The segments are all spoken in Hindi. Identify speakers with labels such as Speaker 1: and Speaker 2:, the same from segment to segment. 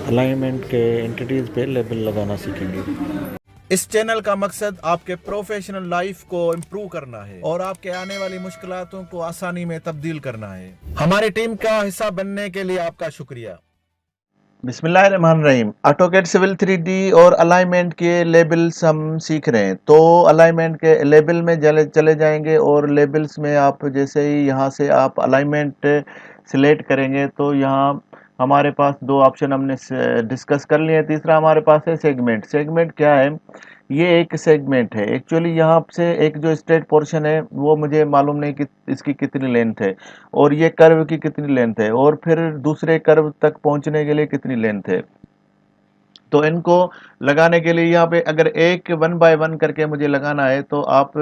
Speaker 1: अलाइनमेंट के एंटिटीज़ पे लेबल लगाना सीखेंगे।
Speaker 2: इस चैनल का मकसद आपके प्रोफेशनल लाइफ को इम्प्रूव करना है और आपके आने वाली मुश्किलातों को आसानी में तब्दील करना है। हमारी टीम का हिस्सा बनने के लिए आपका शुक्रिया।
Speaker 3: बिस्मिल्लाहिर्रहमानिर्रहीम। ऑटोकैड सिविल 3D और अलाइनमेंट के लेबल्स हम सीख रहे हैं। तो अलाइनमेंट के लेबल में चले जाएंगे और लेबल्स में आप जैसे ही यहाँ से आप अलाइनमेंट सिलेक्ट करेंगे तो यहाँ हमारे पास दो ऑप्शन हमने डिस्कस कर लिए हैं। तीसरा हमारे पास है सेगमेंट। सेगमेंट क्या है? ये एक सेगमेंट है। एक्चुअली यहाँ से एक जो स्ट्रेट पोर्शन है वो मुझे मालूम नहीं कि इसकी कितनी लेंथ है और ये कर्व की कितनी लेंथ है और फिर दूसरे कर्व तक पहुंचने के लिए कितनी लेंथ है। तो इनको लगाने के लिए यहाँ पे अगर एक 1 बाय 1 करके मुझे लगाना है तो आप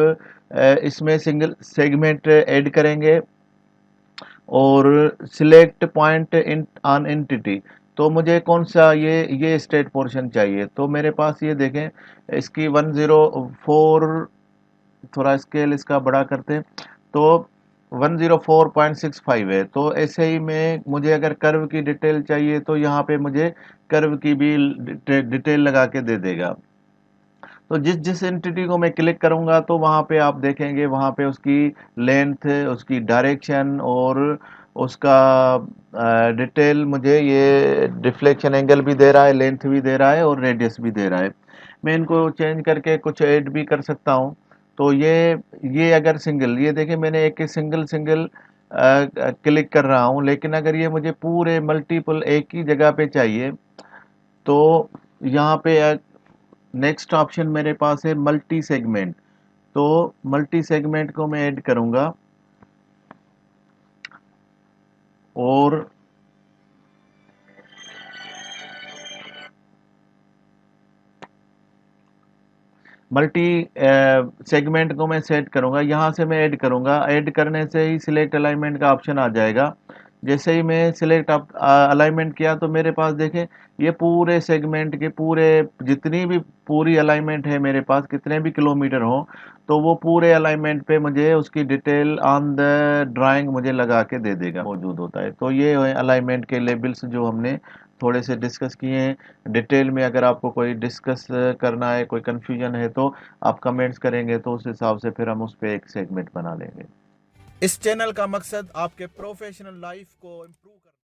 Speaker 3: इसमें सिंगल सेगमेंट ऐड करेंगे और select point in on entity. तो मुझे कौन सा ये स्टेट पोर्शन चाहिए। तो मेरे पास ये देखें, इसकी 104, थोड़ा स्केल इसका बड़ा करते हैं तो 104.65 है। तो ऐसे ही में मुझे अगर कर्व की डिटेल चाहिए तो यहाँ पे मुझे कर्व की भी डिटेल लगा के दे देगा। तो जिस जिस एंटिटी को मैं क्लिक करूंगा तो वहाँ पे आप देखेंगे वहाँ पे उसकी लेंथ, उसकी डायरेक्शन और उसका डिटेल मुझे ये डिफ्लेक्शन एंगल भी दे रहा है, लेंथ भी दे रहा है और रेडियस भी दे रहा है। मैं इनको चेंज करके कुछ ऐड भी कर सकता हूँ। तो ये अगर सिंगल, ये देखिए मैंने एक सिंगल सिंगल क्लिक कर रहा हूँ, लेकिन अगर ये मुझे पूरे मल्टीपल एक ही जगह पे चाहिए तो यहाँ पे नेक्स्ट ऑप्शन मेरे पास है मल्टी सेगमेंट। तो मल्टी सेगमेंट को मैं ऐड करूंगा और मल्टी सेगमेंट को मैं सेट करूंगा। यहाँ से मैं ऐड करूंगा। ऐड करने से ही सिलेक्ट अलाइनमेंट का ऑप्शन आ जाएगा। जैसे ही मैं सिलेक्ट अलाइनमेंट किया तो मेरे पास देखें ये पूरे सेगमेंट के पूरे जितनी भी पूरी अलाइनमेंट है मेरे पास, कितने भी किलोमीटर हो, तो वो पूरे अलाइनमेंट पे मुझे उसकी डिटेल ऑन द ड्राइंग मुझे लगा के दे देगा, मौजूद होता है। तो ये है अलाइनमेंट के लेबल्स जो हमने थोड़े से डिस्कस किए हैं डिटेल में। अगर आपको कोई डिस्कस करना है, कोई कंफ्यूजन है तो आप कमेंट्स करेंगे तो उस हिसाब से फिर हम उस पर एक सेगमेंट बना लेंगे।
Speaker 2: इस चैनल का मकसद आपके प्रोफेशनल लाइफ को इम्प्रूव करना।